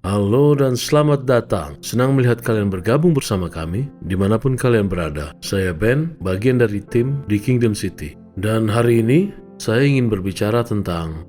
Halo dan selamat datang. Senang melihat kalian bergabung bersama kami dimanapun kalian berada. Saya Ben, bagian dari tim di Kingdom City. Dan hari ini saya ingin berbicara tentang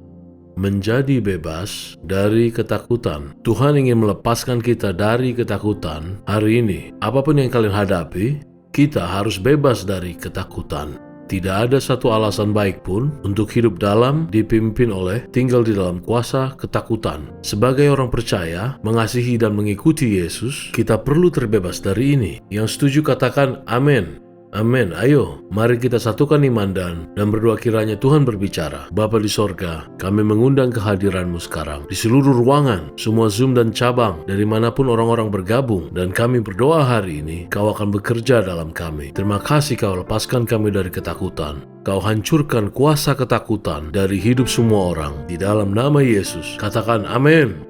menjadi bebas dari ketakutan. Tuhan ingin melepaskan kita dari ketakutan. Hari ini, apapun yang kalian hadapi, kita harus bebas dari ketakutan. Tidak ada satu alasan baik pun untuk hidup dalam, dipimpin oleh, tinggal di dalam kuasa ketakutan. Sebagai orang percaya, mengasihi dan mengikuti Yesus, kita perlu terbebas dari ini. Yang setuju katakan amin. Amin. Ayo, mari kita satukan iman dan berdoa kiranya Tuhan berbicara. Bapa di sorga, kami mengundang kehadiran-Mu sekarang. Di seluruh ruangan, semua Zoom dan cabang, dari manapun orang-orang bergabung, dan kami berdoa hari ini, Kau akan bekerja dalam kami. Terima kasih Kau lepaskan kami dari ketakutan. Kau hancurkan kuasa ketakutan dari hidup semua orang. Di dalam nama Yesus, katakan amin.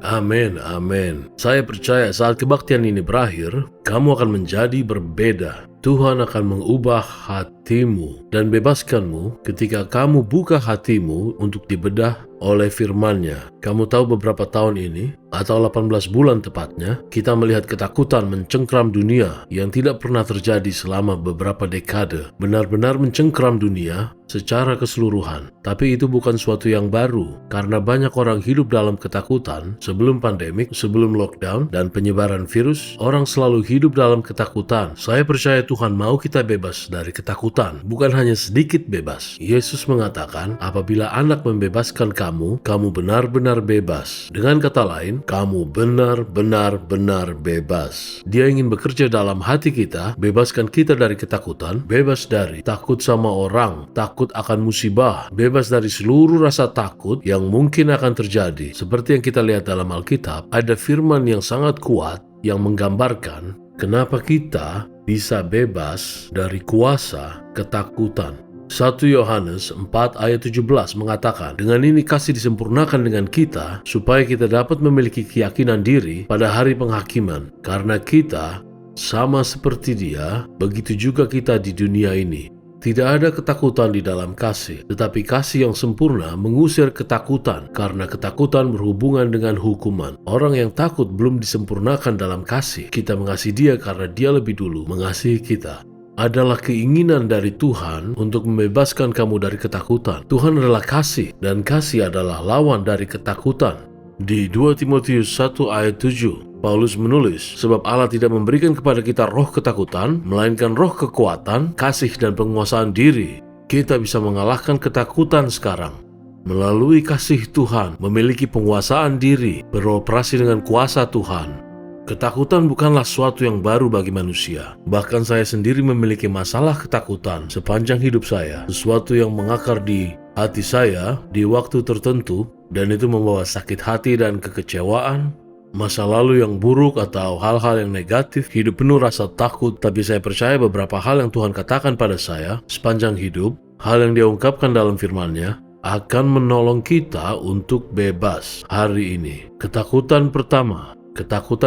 Amin, amin. Saya percaya saat kebaktian ini berakhir, kamu akan menjadi berbeda. Tuhan akan mengubah hatimu dan bebaskanmu ketika kamu buka hatimu untuk dibedah oleh firman-Nya. Kamu tahu beberapa tahun ini, atau 18 bulan tepatnya, kita melihat ketakutan mencengkram dunia yang tidak pernah terjadi selama beberapa dekade. Benar-benar mencengkram dunia secara keseluruhan. Tapi itu bukan suatu yang baru, karena banyak orang hidup dalam ketakutan. Sebelum pandemik, sebelum lockdown, dan penyebaran virus, orang selalu hidup dalam ketakutan. Saya percaya Tuhan mau kita bebas dari ketakutan, bukan hanya sedikit bebas. Yesus mengatakan, apabila Anak membebaskan kamu, kamu benar-benar bebas. Dengan kata lain, kamu benar-benar bebas. Dia ingin bekerja dalam hati kita, bebaskan kita dari ketakutan, bebas dari takut sama orang, takut akan musibah, bebas dari seluruh rasa takut yang mungkin akan terjadi. Seperti yang kita lihat dalam Alkitab, ada firman yang sangat kuat yang menggambarkan kenapa kita bisa bebas dari kuasa ketakutan. 1 Yohanes 4 ayat 17 mengatakan, dengan ini kasih disempurnakan dengan kita, supaya kita dapat memiliki keyakinan diri pada hari penghakiman. Karena kita sama seperti Dia, begitu juga kita di dunia ini. Tidak ada ketakutan di dalam kasih, tetapi kasih yang sempurna mengusir ketakutan, karena ketakutan berhubungan dengan hukuman. Orang yang takut belum disempurnakan dalam kasih. Kita mengasihi Dia karena Dia lebih dulu mengasihi kita. Adalah keinginan dari Tuhan untuk membebaskan kamu dari ketakutan. Tuhan adalah kasih, dan kasih adalah lawan dari ketakutan. Di 2 Timotius 1 ayat 7, Paulus menulis, sebab Allah tidak memberikan kepada kita roh ketakutan, melainkan roh kekuatan, kasih dan penguasaan diri. Kita bisa mengalahkan ketakutan sekarang melalui kasih Tuhan, memiliki penguasaan diri, beroperasi dengan kuasa Tuhan. Ketakutan bukanlah suatu yang baru bagi manusia. Bahkan saya sendiri memiliki masalah ketakutan sepanjang hidup saya. Sesuatu yang mengakar di hati saya di waktu tertentu, dan itu membawa sakit hati dan kekecewaan, masa lalu yang buruk atau hal-hal yang negatif, hidup penuh rasa takut. Tapi saya percaya beberapa hal yang Tuhan katakan pada saya sepanjang hidup, hal yang Dia ungkapkan dalam firman-Nya, akan menolong kita untuk bebas hari ini. Ketakutan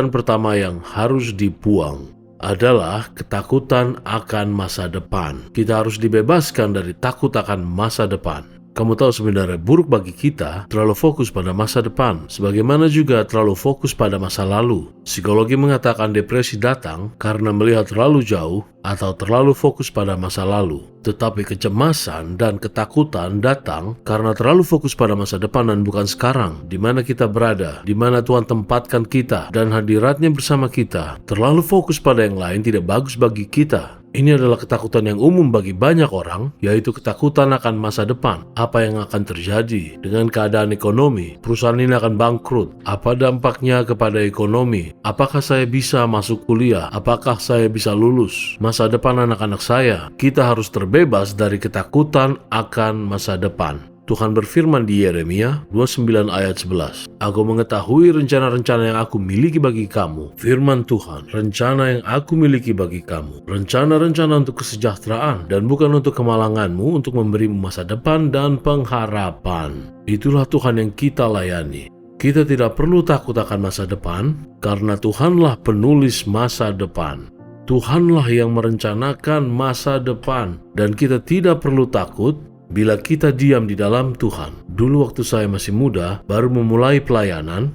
pertama yang harus dibuang adalah ketakutan akan masa depan. Kita harus dibebaskan dari takut akan masa depan. Kamu tahu sebenarnya buruk bagi kita terlalu fokus pada masa depan, sebagaimana juga terlalu fokus pada masa lalu. Psikologi mengatakan depresi datang karena melihat terlalu jauh atau terlalu fokus pada masa lalu. Tetapi kecemasan dan ketakutan datang karena terlalu fokus pada masa depan dan bukan sekarang, di mana kita berada, di mana Tuhan tempatkan kita, dan hadiratnya bersama kita. Terlalu fokus pada yang lain tidak bagus bagi kita. Ini adalah ketakutan yang umum bagi banyak orang, yaitu ketakutan akan masa depan. Apa yang akan terjadi dengan keadaan ekonomi? Perusahaan ini akan bangkrut. Apa dampaknya kepada ekonomi? Apakah saya bisa masuk kuliah? Apakah saya bisa lulus? Masa depan anak-anak saya. Kita harus terbebas dari ketakutan akan masa depan. Tuhan berfirman di Yeremia 29 ayat 11, Aku mengetahui rencana-rencana yang aku miliki bagi kamu. Firman Tuhan, rencana yang aku miliki bagi kamu. Rencana-rencana untuk kesejahteraan dan bukan untuk kemalanganmu, untuk memberimu masa depan dan pengharapan. Itulah Tuhan yang kita layani. Kita tidak perlu takut akan masa depan, karena Tuhanlah penulis masa depan. Tuhanlah yang merencanakan masa depan, dan kita tidak perlu takut bila kita diam di dalam Tuhan. Dulu waktu saya masih muda, baru memulai pelayanan,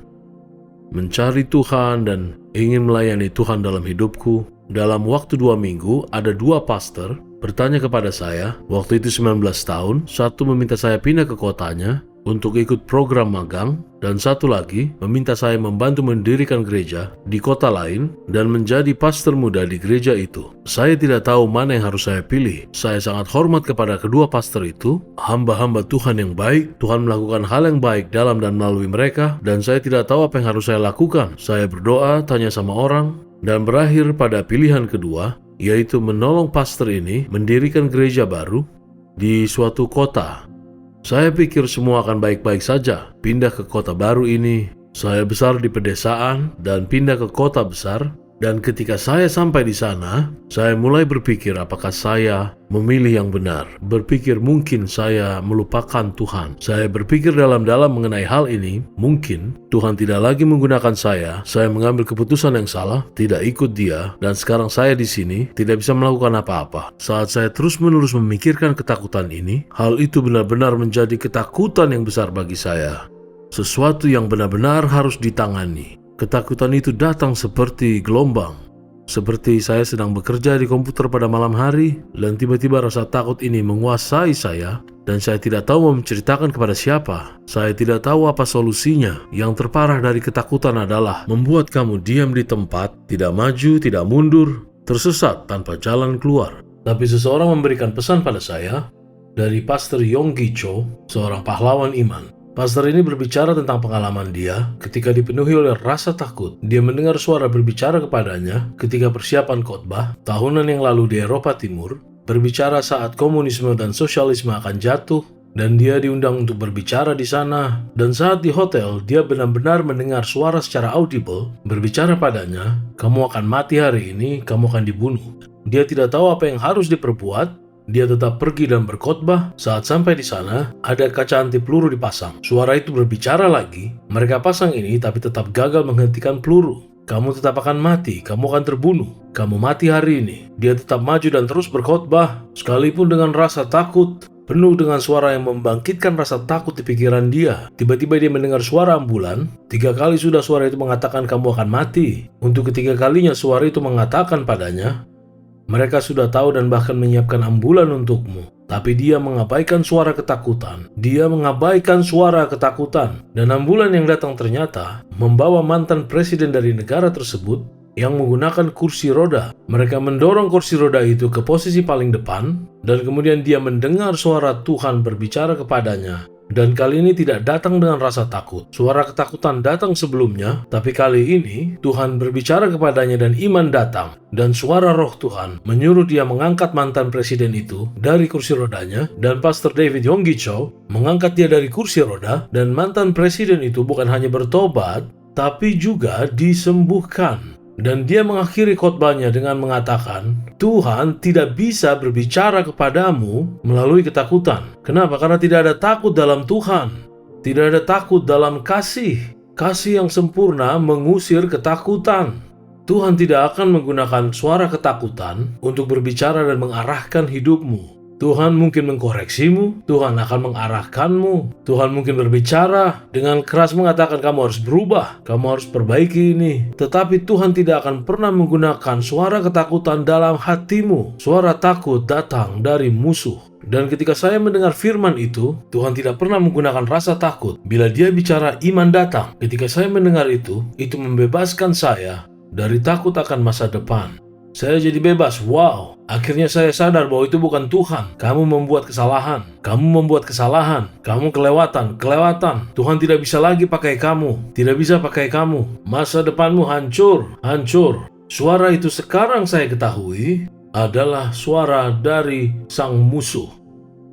mencari Tuhan dan ingin melayani Tuhan dalam hidupku. Dalam waktu 2 minggu, ada 2 pastor bertanya kepada saya, waktu itu 19 tahun, satu meminta saya pindah ke kotanya untuk ikut program magang, dan satu lagi meminta saya membantu mendirikan gereja di kota lain dan menjadi pastor muda di gereja itu. Saya tidak tahu mana yang harus saya pilih. Saya sangat hormat kepada kedua pastor itu, hamba-hamba Tuhan yang baik. Tuhan melakukan hal yang baik dalam dan melalui mereka, dan saya tidak tahu apa yang harus saya lakukan. Saya berdoa, tanya sama orang, dan berakhir pada pilihan kedua, yaitu menolong pastor ini mendirikan gereja baru di suatu kota. Saya pikir semua akan baik-baik saja. Pindah ke kota baru ini, saya besar di pedesaan dan pindah ke kota besar. Dan ketika saya sampai di sana, saya mulai berpikir apakah saya memilih yang benar. Berpikir mungkin saya melupakan Tuhan. Saya berpikir dalam-dalam mengenai hal ini. Mungkin Tuhan tidak lagi menggunakan saya mengambil keputusan yang salah, tidak ikut Dia, dan sekarang saya di sini tidak bisa melakukan apa-apa. Saat saya terus-menerus memikirkan ketakutan ini, hal itu benar-benar menjadi ketakutan yang besar bagi saya. Sesuatu yang benar-benar harus ditangani. Ketakutan itu datang seperti gelombang. Seperti saya sedang bekerja di komputer pada malam hari, dan tiba-tiba rasa takut ini menguasai saya, dan saya tidak tahu mau menceritakan kepada siapa. Saya tidak tahu apa solusinya. Yang terparah dari ketakutan adalah membuat kamu diam di tempat, tidak maju, tidak mundur, tersesat tanpa jalan keluar. Tapi seseorang memberikan pesan pada saya dari Pastor Yonggi Cho, seorang pahlawan iman. Pastor ini berbicara tentang pengalaman dia ketika dipenuhi oleh rasa takut. Dia mendengar suara berbicara kepadanya ketika persiapan khotbah tahunan yang lalu di Eropa Timur, berbicara saat komunisme dan sosialisme akan jatuh, dan dia diundang untuk berbicara di sana. Dan saat di hotel, dia benar-benar mendengar suara secara audible berbicara padanya, "Kamu akan mati hari ini, kamu akan dibunuh." Dia tidak tahu apa yang harus diperbuat. Dia tetap pergi dan berkhotbah. Saat sampai di sana, ada kaca anti peluru dipasang. Suara itu berbicara lagi. Mereka pasang ini tapi tetap gagal menghentikan peluru. "Kamu tetap akan mati, kamu akan terbunuh. Kamu mati hari ini." Dia tetap maju dan terus berkhotbah, sekalipun dengan rasa takut, penuh dengan suara yang membangkitkan rasa takut di pikiran dia. Tiba-tiba dia mendengar suara ambulan. 3 kali sudah suara itu mengatakan kamu akan mati. Untuk ketiga kalinya suara itu mengatakan padanya, "Mereka sudah tahu dan bahkan menyiapkan ambulan untukmu." Tapi dia mengabaikan suara ketakutan. Dia mengabaikan suara ketakutan. Dan ambulan yang datang ternyata membawa mantan presiden dari negara tersebut yang menggunakan kursi roda. Mereka mendorong kursi roda itu ke posisi paling depan, dan kemudian dia mendengar suara Tuhan berbicara kepadanya. Dan kali ini tidak datang dengan rasa takut. Suara ketakutan datang sebelumnya, tapi kali ini Tuhan berbicara kepadanya dan iman datang. Dan suara roh Tuhan menyuruh dia mengangkat mantan presiden itu dari kursi rodanya, dan Pastor David Yonggi Cho mengangkat dia dari kursi roda, dan mantan presiden itu bukan hanya bertobat, tapi juga disembuhkan. Dan dia mengakhiri khotbahnya dengan mengatakan, "Tuhan tidak bisa berbicara kepadamu melalui ketakutan." Kenapa? Karena tidak ada takut dalam Tuhan. Tidak ada takut dalam kasih. Kasih yang sempurna mengusir ketakutan. Tuhan tidak akan menggunakan suara ketakutan untuk berbicara dan mengarahkan hidupmu. Tuhan mungkin mengkoreksimu, Tuhan akan mengarahkanmu, Tuhan mungkin berbicara dengan keras mengatakan kamu harus berubah, kamu harus perbaiki ini. Tetapi Tuhan tidak akan pernah menggunakan suara ketakutan dalam hatimu. Suara takut datang dari musuh. Dan ketika saya mendengar firman itu, Tuhan tidak pernah menggunakan rasa takut. Bila Dia bicara, iman datang. Ketika saya mendengar itu membebaskan saya dari takut akan masa depan. Saya jadi bebas. Wow, akhirnya saya sadar bahwa itu bukan Tuhan. Kamu membuat kesalahan. Kamu membuat kesalahan. Kamu kelewatan. Tuhan tidak bisa lagi pakai kamu. Tidak bisa pakai kamu. Masa depanmu hancur. Suara itu sekarang saya ketahui adalah suara dari sang musuh.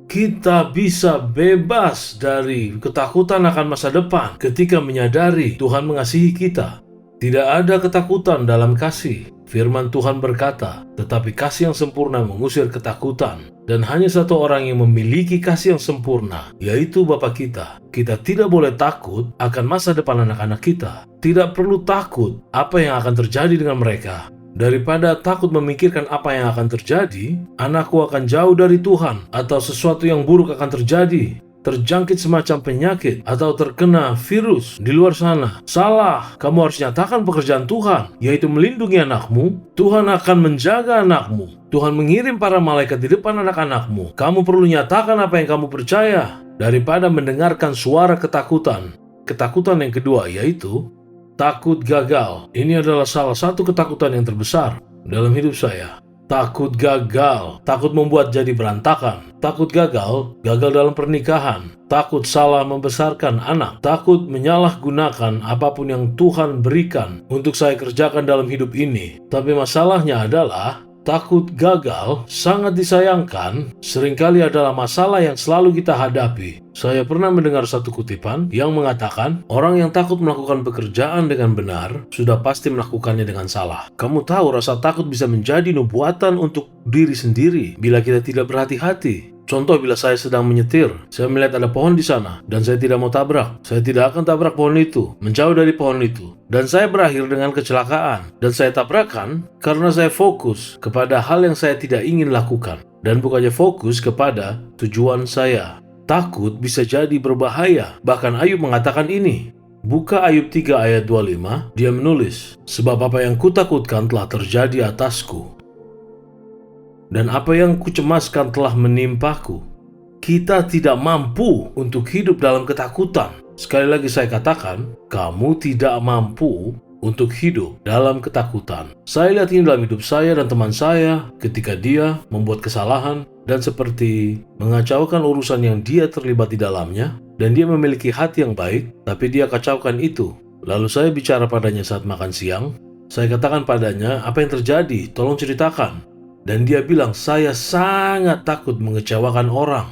Kita bisa bebas dari ketakutan akan masa depan ketika menyadari Tuhan mengasihi kita. Tidak ada ketakutan dalam kasih. Firman Tuhan berkata, tetapi kasih yang sempurna mengusir ketakutan. Dan hanya satu orang yang memiliki kasih yang sempurna, yaitu Bapa kita. Kita tidak boleh takut akan masa depan anak-anak kita. Tidak perlu takut apa yang akan terjadi dengan mereka. Daripada takut memikirkan apa yang akan terjadi, anakku akan jauh dari Tuhan, atau sesuatu yang buruk akan terjadi. terjangkit semacam penyakit atau terkena virus di luar sana. Salah, kamu harus nyatakan pekerjaan Tuhan, yaitu melindungi anakmu. Tuhan akan menjaga anakmu. Tuhan mengirim para malaikat di depan anak-anakmu. Kamu perlu nyatakan apa yang kamu percaya daripada mendengarkan suara ketakutan. Ketakutan yang kedua yaitu takut gagal. Ini adalah salah satu ketakutan yang terbesar dalam hidup saya. Takut gagal, takut membuat jadi berantakan, takut gagal dalam pernikahan, takut salah membesarkan anak, takut menyalahgunakan apapun yang Tuhan berikan untuk saya kerjakan dalam hidup ini. Tapi masalahnya adalah takut gagal sangat disayangkan, seringkali adalah masalah yang selalu kita hadapi. Saya pernah mendengar satu kutipan yang mengatakan, orang yang takut melakukan pekerjaan dengan benar, sudah pasti melakukannya dengan salah. Kamu tahu rasa takut bisa menjadi nubuatan untuk diri sendiri bila kita tidak berhati-hati. Contoh, bila saya sedang menyetir, saya melihat ada pohon di sana, dan saya tidak mau tabrak. Saya tidak akan tabrak pohon itu, menjauh dari pohon itu. Dan saya berakhir dengan kecelakaan. Dan saya tabrakan karena saya fokus kepada hal yang saya tidak ingin lakukan. Dan bukannya fokus kepada tujuan saya. Takut bisa jadi berbahaya. Bahkan Ayub mengatakan ini. Buka Ayub 3 ayat 25, dia menulis, sebab apa yang kutakutkan telah terjadi atasku. Dan apa yang kucemaskan telah menimpaku. Kita tidak mampu untuk hidup dalam ketakutan. Sekali lagi saya katakan, kamu tidak mampu untuk hidup dalam ketakutan. Saya lihat ini dalam hidup saya dan teman saya ketika dia membuat kesalahan dan seperti mengacaukan urusan yang dia terlibat di dalamnya, dan dia memiliki hati yang baik, tapi dia kacaukan itu. Lalu saya bicara padanya saat makan siang. Saya katakan padanya, apa yang terjadi? Tolong ceritakan. Dan dia bilang, saya sangat takut mengecewakan orang.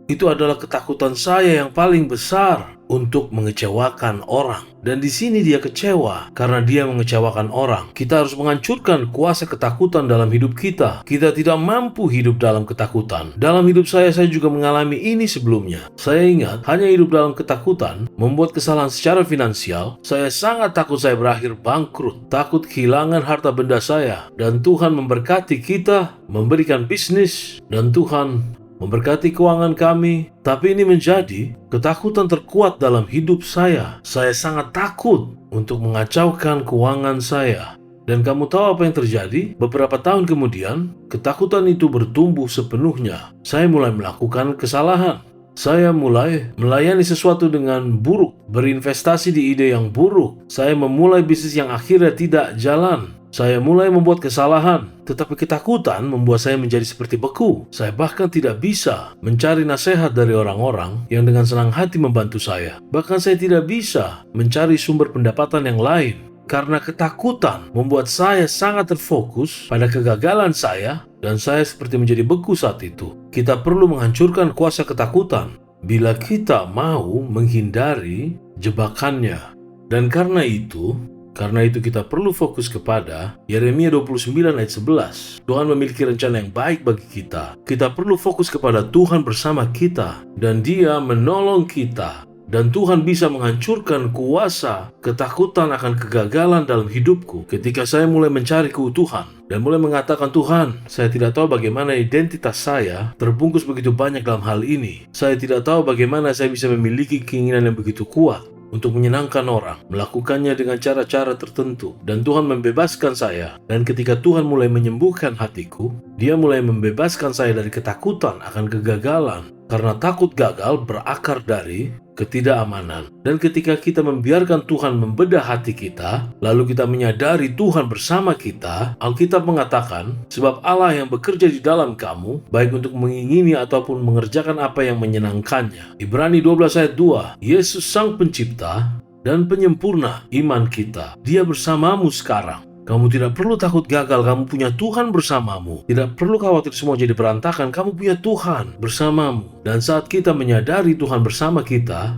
Itu adalah ketakutan saya yang paling besar, untuk mengecewakan orang. Dan di sini dia kecewa karena dia mengecewakan orang. Kita harus menghancurkan kuasa ketakutan dalam hidup kita. Kita tidak mampu hidup dalam ketakutan. Dalam hidup saya juga mengalami ini sebelumnya. Saya ingat, hanya hidup dalam ketakutan, membuat kesalahan secara finansial. Saya sangat takut saya berakhir bangkrut, takut kehilangan harta benda saya. Dan Tuhan memberkati kita, memberikan bisnis, dan Tuhan memberkati keuangan kami. Tapi ini menjadi ketakutan terkuat dalam hidup saya. Saya sangat takut untuk mengacaukan keuangan saya. Dan kamu tahu apa yang terjadi? Beberapa tahun kemudian, ketakutan itu bertumbuh sepenuhnya. Saya mulai melakukan kesalahan. Saya mulai melayani sesuatu dengan buruk, berinvestasi di ide yang buruk. Saya memulai bisnis yang akhirnya tidak jalan. Saya mulai membuat kesalahan, tetapi ketakutan membuat saya menjadi seperti beku. Saya bahkan tidak bisa mencari nasihat dari orang-orang yang dengan senang hati membantu saya. Bahkan saya tidak bisa mencari sumber pendapatan yang lain. Karena ketakutan membuat saya sangat terfokus pada kegagalan saya, dan saya seperti menjadi beku saat itu. Kita perlu menghancurkan kuasa ketakutan bila kita mau menghindari jebakannya. Dan karena itu kita perlu fokus kepada Yeremia 29 ayat 11. Tuhan memiliki rencana yang baik bagi kita. Kita perlu fokus kepada Tuhan bersama kita, dan Dia menolong kita. Dan Tuhan bisa menghancurkan kuasa ketakutan akan kegagalan dalam hidupku ketika saya mulai mencari keutuhan dan mulai mengatakan, Tuhan, saya tidak tahu bagaimana identitas saya terbungkus begitu banyak dalam hal ini. Saya tidak tahu bagaimana saya bisa memiliki keinginan yang begitu kuat untuk menyenangkan orang, melakukannya dengan cara-cara tertentu. Dan Tuhan membebaskan saya. Dan ketika Tuhan mulai menyembuhkan hatiku, Dia mulai membebaskan saya dari ketakutan akan kegagalan. Karena takut gagal berakar dari ketidakamanan. Dan ketika kita membiarkan Tuhan membedah hati kita, lalu kita menyadari Tuhan bersama kita, Alkitab mengatakan, sebab Allah yang bekerja di dalam kamu, baik untuk mengingini ataupun mengerjakan apa yang menyenangkannya. Ibrani 12 ayat 2, Yesus Sang Pencipta dan Penyempurna iman kita. Dia bersamamu sekarang. Kamu tidak perlu takut gagal, kamu punya Tuhan bersamamu. Tidak perlu khawatir semua jadi berantakan, kamu punya Tuhan bersamamu. Dan saat kita menyadari Tuhan bersama kita,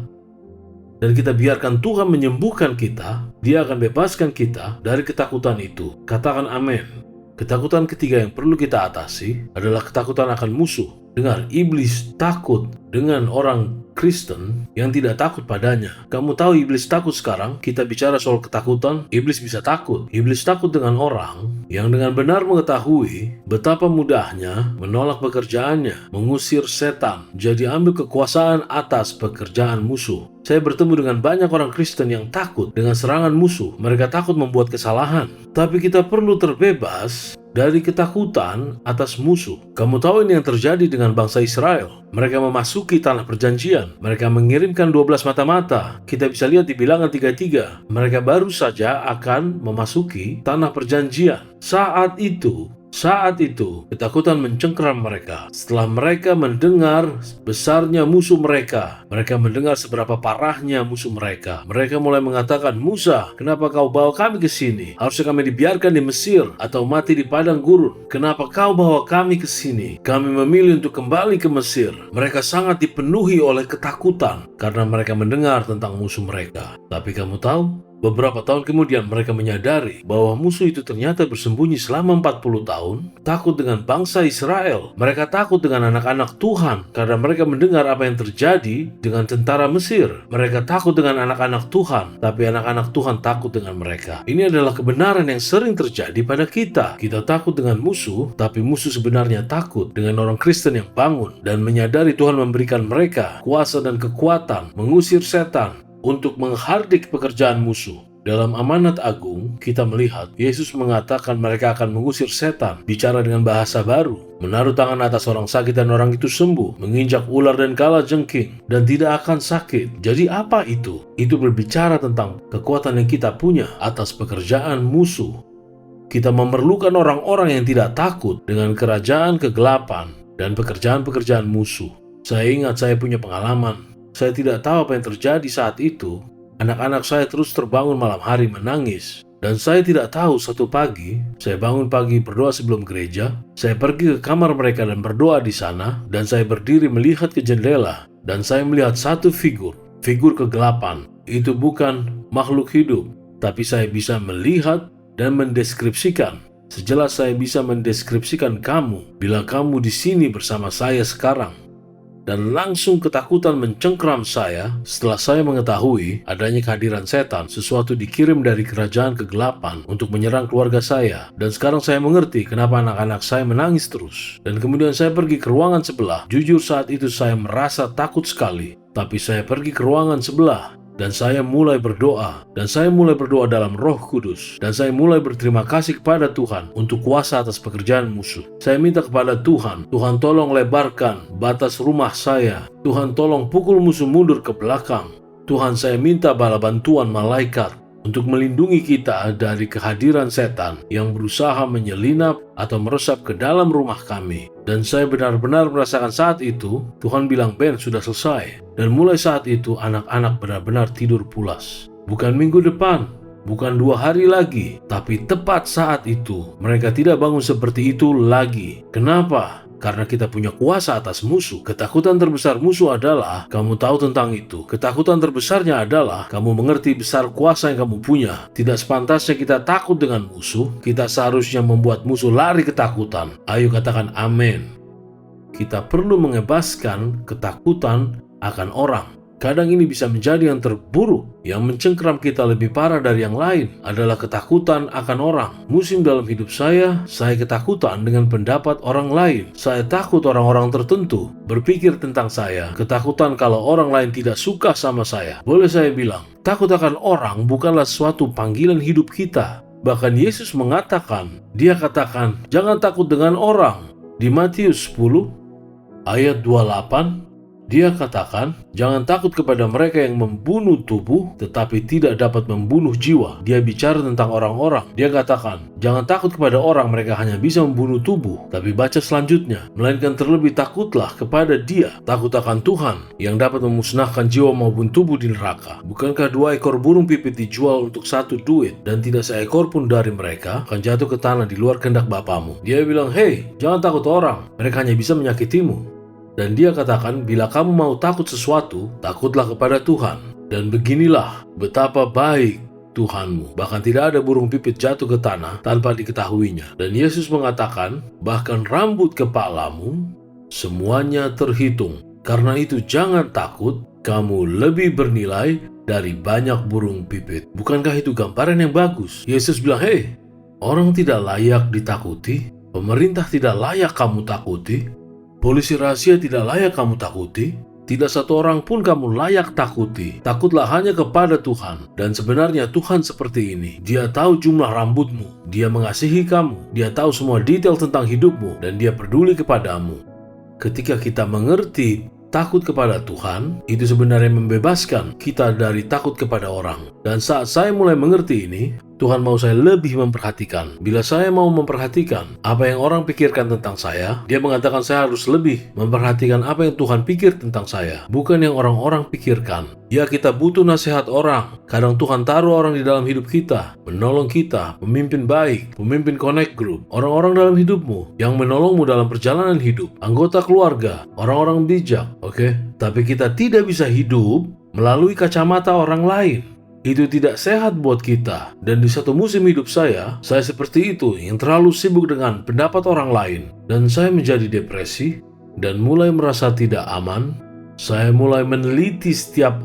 dan kita biarkan Tuhan menyembuhkan kita, Dia akan bebaskan kita dari ketakutan itu. Katakan amin. Ketakutan ketiga yang perlu kita atasi adalah ketakutan akan musuh. Dengar, iblis takut dengan orang Kristen yang tidak takut padanya. Kamu tahu iblis takut sekarang? Kita bicara soal ketakutan, iblis bisa takut. Iblis takut dengan orang yang dengan benar mengetahui betapa mudahnya menolak pekerjaannya, mengusir setan, jadi ambil kekuasaan atas pekerjaan musuh. Saya bertemu dengan banyak orang Kristen yang takut dengan serangan musuh. Mereka takut membuat kesalahan. Tapi kita perlu terbebas dari ketakutan atas musuh. Kamu tahu ini yang terjadi dengan bangsa Israel. Mereka memasuki tanah perjanjian. Mereka mengirimkan 12 mata-mata. Kita bisa lihat di Bilangan 33. Mereka baru saja akan memasuki tanah perjanjian. Saat itu, ketakutan mencengkeram mereka. Setelah mereka mendengar besarnya musuh mereka mendengar seberapa parahnya musuh mereka. Mereka mulai mengatakan, Musa, kenapa kau bawa kami ke sini? Harusnya kami dibiarkan di Mesir atau mati di padang gurun. Kenapa kau bawa kami ke sini? Kami memilih untuk kembali ke Mesir. Mereka sangat dipenuhi oleh ketakutan karena mereka mendengar tentang musuh mereka. Tapi kamu tahu? Beberapa tahun kemudian mereka menyadari bahwa musuh itu ternyata bersembunyi selama 40 tahun, takut dengan bangsa Israel. Mereka takut dengan anak-anak Tuhan karena mereka mendengar apa yang terjadi dengan tentara Mesir. Mereka takut dengan anak-anak Tuhan, tapi anak-anak Tuhan takut dengan mereka. Ini adalah kebenaran yang sering terjadi pada kita. Kita takut dengan musuh, tapi musuh sebenarnya takut dengan orang Kristen yang bangun dan menyadari Tuhan memberikan mereka kuasa dan kekuatan mengusir setan untuk menghardik pekerjaan musuh. Dalam Amanat Agung, kita melihat Yesus mengatakan mereka akan mengusir setan, bicara dengan bahasa baru, menaruh tangan atas orang sakit dan orang itu sembuh, menginjak ular dan kalajengking, dan tidak akan sakit. Jadi apa itu? Itu berbicara tentang kekuatan yang kita punya atas pekerjaan musuh. Kita memerlukan orang-orang yang tidak takut dengan kerajaan kegelapan dan pekerjaan-pekerjaan musuh. Saya ingat saya punya pengalaman. Saya tidak tahu apa yang terjadi saat itu. Anak-anak saya terus terbangun malam hari menangis. Dan saya tidak tahu satu pagi, saya bangun pagi berdoa sebelum gereja. Saya pergi ke kamar mereka dan berdoa di sana. Dan saya berdiri melihat ke jendela. Dan saya melihat satu figur kegelapan. Itu bukan makhluk hidup. Tapi saya bisa melihat dan mendeskripsikan. Sejelas saya bisa mendeskripsikan kamu bila kamu di sini bersama saya sekarang. Dan langsung ketakutan mencengkeram saya setelah saya mengetahui adanya kehadiran setan, sesuatu dikirim dari kerajaan kegelapan untuk menyerang keluarga saya. Dan sekarang saya mengerti kenapa anak-anak saya menangis terus. Dan kemudian saya pergi ke ruangan sebelah. Jujur saat itu saya merasa takut sekali. Tapi saya pergi ke ruangan sebelah. Dan saya mulai berdoa. Dan saya mulai berdoa dalam Roh Kudus. Dan saya mulai berterima kasih kepada Tuhan untuk kuasa atas pekerjaan musuh. Saya minta kepada Tuhan, Tuhan tolong lebarkan batas rumah saya. Tuhan tolong pukul musuh mundur ke belakang. Tuhan, saya minta bala bantuan malaikat untuk melindungi kita dari kehadiran setan yang berusaha menyelinap atau meresap ke dalam rumah kami. Dan saya benar-benar merasakan saat itu, Tuhan bilang, Ben, sudah selesai. Dan mulai saat itu, anak-anak benar-benar tidur pulas. Bukan minggu depan, bukan 2 hari lagi, tapi tepat saat itu, mereka tidak bangun seperti itu lagi. Kenapa? Karena kita punya kuasa atas musuh. Ketakutan terbesar musuh adalah, kamu tahu tentang itu. Ketakutan terbesarnya adalah, kamu mengerti besar kuasa yang kamu punya. Tidak sepantasnya kita takut dengan musuh. Kita seharusnya membuat musuh lari ketakutan. Ayo katakan amin. Kita perlu mengebaskan ketakutan akan orang. Kadang ini bisa menjadi yang terburuk. Yang mencengkeram kita lebih parah dari yang lain adalah ketakutan akan orang. Musim dalam hidup saya ketakutan dengan pendapat orang lain. Saya takut orang-orang tertentu berpikir tentang saya. Ketakutan kalau orang lain tidak suka sama saya. Boleh saya bilang, takut akan orang bukanlah suatu panggilan hidup kita. Bahkan Yesus mengatakan, dia katakan, jangan takut dengan orang. Di Matius 10 ayat 28, dia katakan, jangan takut kepada mereka yang membunuh tubuh, tetapi tidak dapat membunuh jiwa. Dia bicara tentang orang-orang. Dia katakan, jangan takut kepada orang, mereka hanya bisa membunuh tubuh. Tapi baca selanjutnya, melainkan terlebih takutlah kepada dia, takut akan Tuhan, yang dapat memusnahkan jiwa maupun tubuh di neraka. Bukankah 2 ekor burung pipit dijual untuk 1 duit, dan tidak seekor pun dari mereka akan jatuh ke tanah di luar kehendak Bapamu? Dia bilang, hei, jangan takut orang, mereka hanya bisa menyakitimu. Dan dia katakan, bila kamu mau takut sesuatu, takutlah kepada Tuhan. Dan beginilah betapa baik Tuhanmu. Bahkan tidak ada burung pipit jatuh ke tanah tanpa diketahuinya. Dan Yesus mengatakan, bahkan rambut kepalamu Semuanya terhitung. Karena itu jangan takut, kamu lebih bernilai dari banyak burung pipit. Bukankah itu gambaran yang bagus? Yesus bilang, hei, orang tidak layak ditakuti, pemerintah tidak layak kamu takuti, polisi rahasia tidak layak kamu takuti, tidak satu orang pun kamu layak takuti. Takutlah hanya kepada Tuhan. Dan sebenarnya Tuhan seperti ini. Dia tahu jumlah rambutmu. Dia mengasihi kamu. Dia tahu semua detail tentang hidupmu. Dan dia peduli kepadamu. Ketika kita mengerti takut kepada Tuhan, itu sebenarnya membebaskan kita dari takut kepada orang. Dan saat saya mulai mengerti ini, Tuhan mau saya lebih memperhatikan. Bila saya mau memperhatikan apa yang orang pikirkan tentang saya, Dia mengatakan saya harus lebih memperhatikan apa yang Tuhan pikir tentang saya, bukan yang orang-orang pikirkan. Ya, kita butuh nasihat orang. Kadang Tuhan taruh orang di dalam hidup kita, menolong kita, pemimpin baik, pemimpin connect group, orang-orang dalam hidupmu yang menolongmu dalam perjalanan hidup, anggota keluarga, orang-orang bijak, oke? Tapi kita tidak bisa hidup melalui kacamata orang lain. Itu tidak sehat buat kita. Dan di satu musim hidup saya seperti itu, yang terlalu sibuk dengan pendapat orang lain. Dan saya menjadi depresi dan mulai merasa tidak aman. Saya mulai meneliti setiap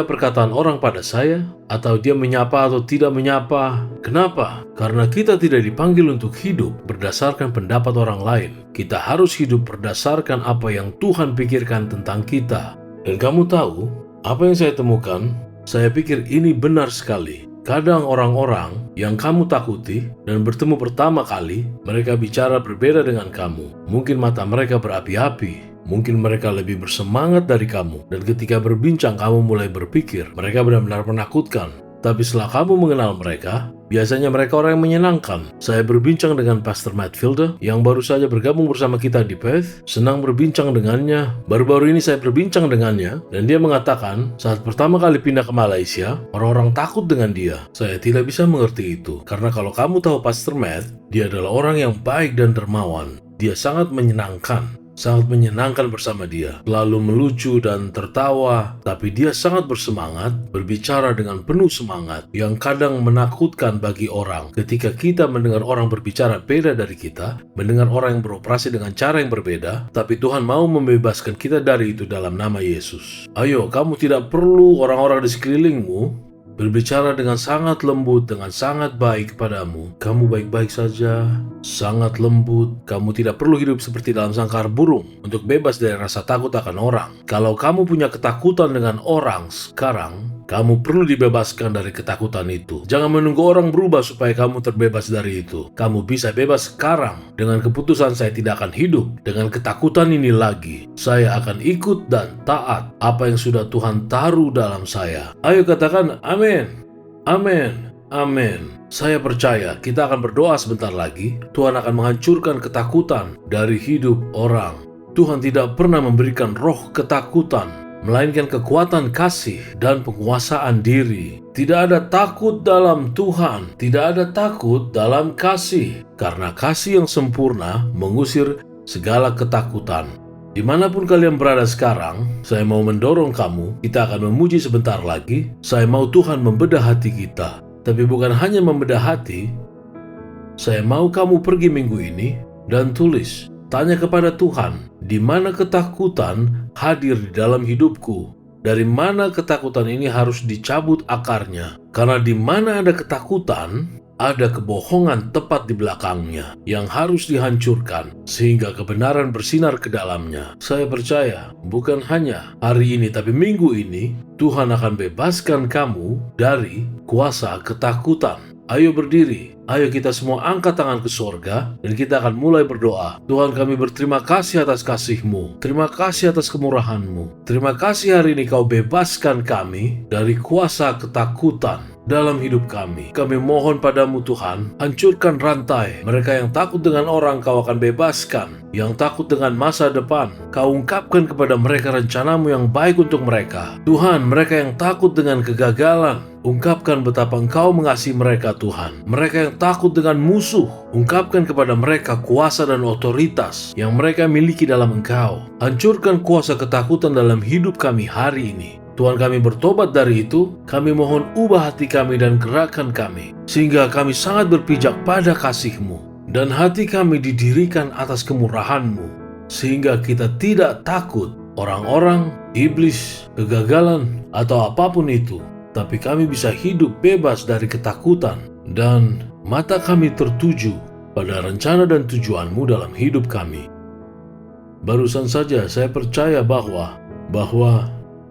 perkataan orang pada saya, atau dia menyapa atau tidak menyapa. Kenapa? Karena kita tidak dipanggil untuk hidup berdasarkan pendapat orang lain. Kita harus hidup berdasarkan apa yang Tuhan pikirkan tentang kita. Dan kamu tahu, apa yang saya temukan? Saya pikir ini benar sekali. Kadang orang-orang yang kamu takuti dan bertemu pertama kali, mereka bicara berbeda dengan kamu. Mungkin mata mereka berapi-api, mungkin mereka lebih bersemangat dari kamu. Dan ketika berbincang, kamu mulai berpikir, mereka benar-benar menakutkan. Tapi setelah kamu mengenal mereka, biasanya mereka orang yang menyenangkan. Saya berbincang dengan Pastor Matt Fielder yang baru saja bergabung bersama kita di Perth. Senang berbincang dengannya. Baru-baru ini saya berbincang dengannya dan dia mengatakan saat pertama kali pindah ke Malaysia, orang-orang takut dengan dia. Saya tidak bisa mengerti itu. Karena kalau kamu tahu Pastor Matt, dia adalah orang yang baik dan dermawan. Dia sangat menyenangkan bersama dia, selalu melucu dan tertawa, tapi dia sangat bersemangat, berbicara dengan penuh semangat, yang kadang menakutkan bagi orang. Ketika kita mendengar orang berbicara beda dari kita, mendengar orang yang beroperasi dengan cara yang berbeda, tapi Tuhan mau membebaskan kita dari itu dalam nama Yesus. Ayo, kamu tidak perlu orang-orang di sekelilingmu berbicara dengan sangat lembut, dengan sangat baik kepadamu. Kamu baik-baik saja, sangat lembut. Kamu tidak perlu hidup seperti dalam sangkar burung untuk bebas dari rasa takut akan orang. Kalau kamu punya ketakutan dengan orang sekarang, kamu perlu dibebaskan dari ketakutan itu. Jangan menunggu orang berubah supaya kamu terbebas dari itu. Kamu bisa bebas sekarang dengan keputusan saya tidak akan hidup dengan ketakutan ini lagi. Saya akan ikut dan taat apa yang sudah Tuhan taruh dalam saya. Ayo katakan amin. Amin. Amin. Saya percaya kita akan berdoa sebentar lagi. Tuhan akan menghancurkan ketakutan dari hidup orang. Tuhan tidak pernah memberikan roh ketakutan, melainkan kekuatan kasih dan penguasaan diri. Tidak ada takut dalam Tuhan, tidak ada takut dalam kasih. Karena kasih yang sempurna mengusir segala ketakutan. Dimanapun kalian berada sekarang, saya mau mendorong kamu, kita akan memuji sebentar lagi. Saya mau Tuhan membedah hati kita. Tapi bukan hanya membedah hati, saya mau kamu pergi minggu ini dan tulis, tanya kepada Tuhan, di mana ketakutan hadir di dalam hidupku? Dari mana ketakutan ini harus dicabut akarnya? Karena di mana ada ketakutan, ada kebohongan tepat di belakangnya yang harus dihancurkan sehingga kebenaran bersinar ke dalamnya. Saya percaya bukan hanya hari ini tapi minggu ini Tuhan akan bebaskan kamu dari kuasa ketakutan. Ayo berdiri, ayo kita semua angkat tangan ke sorga dan kita akan mulai berdoa. Tuhan, kami berterima kasih atas kasih-Mu, terima kasih atas kemurahan-Mu. Terima kasih hari ini Kau bebaskan kami dari kuasa ketakutan dalam hidup kami. Kami mohon padamu Tuhan, hancurkan rantai. Mereka yang takut dengan orang Kau akan bebaskan. Yang takut dengan masa depan, Kau ungkapkan kepada mereka rencanamu yang baik untuk mereka. Tuhan, mereka yang takut dengan kegagalan, ungkapkan betapa Engkau mengasihi mereka Tuhan. Mereka yang takut dengan musuh, ungkapkan kepada mereka kuasa dan otoritas yang mereka miliki dalam Engkau. Hancurkan kuasa ketakutan dalam hidup kami hari ini. Tuhan, kami bertobat dari itu. Kami mohon ubah hati kami dan gerakan kami, sehingga kami sangat berpijak pada kasih-Mu. Dan hati kami didirikan atas kemurahan-Mu. sehingga kita tidak takut orang-orang, iblis, kegagalan, atau apapun itu. Tapi kami bisa hidup bebas dari ketakutan dan mata kami tertuju pada rencana dan tujuanmu dalam hidup kami. Barusan saja saya percaya bahwa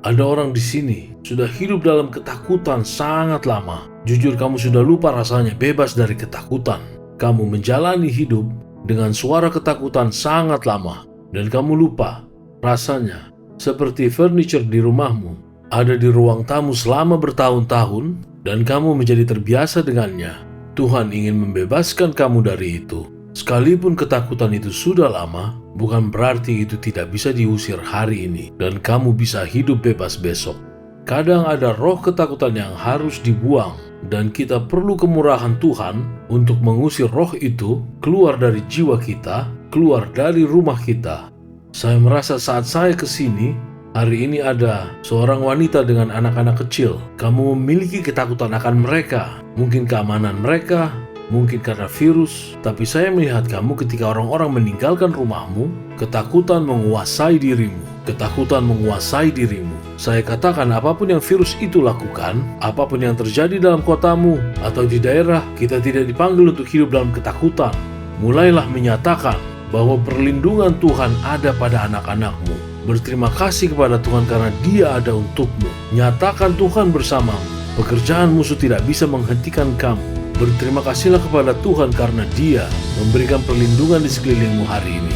ada orang di sini sudah hidup dalam ketakutan sangat lama. Jujur kamu sudah lupa rasanya bebas dari ketakutan. Kamu menjalani hidup dengan suara ketakutan sangat lama. Dan kamu lupa rasanya seperti furniture di rumahmu ada di ruang tamu selama bertahun-tahun dan kamu menjadi terbiasa dengannya. Tuhan ingin membebaskan kamu dari itu. Sekalipun ketakutan itu sudah lama, bukan berarti itu tidak bisa diusir hari ini dan kamu bisa hidup bebas besok. Kadang ada roh ketakutan yang harus dibuang dan kita perlu kemurahan Tuhan untuk mengusir roh itu keluar dari jiwa kita, keluar dari rumah kita. Saya merasa saat saya kesini, hari ini ada seorang wanita dengan anak-anak kecil. Kamu memiliki ketakutan akan mereka, mungkin keamanan mereka, mungkin karena virus. Tapi saya melihat kamu ketika orang-orang meninggalkan rumahmu, ketakutan menguasai dirimu. Ketakutan menguasai dirimu. Saya katakan apapun yang virus itu lakukan, apapun yang terjadi dalam kotamu atau di daerah, kita tidak dipanggil untuk hidup dalam ketakutan. Mulailah menyatakan bahwa perlindungan Tuhan ada pada anak-anakmu. Berterima kasih kepada Tuhan karena Dia ada untukmu. Nyatakan Tuhan bersamamu. Pekerjaan musuh tidak bisa menghentikan kamu. Berterima kasihlah kepada Tuhan karena Dia memberikan perlindungan di sekelilingmu hari ini.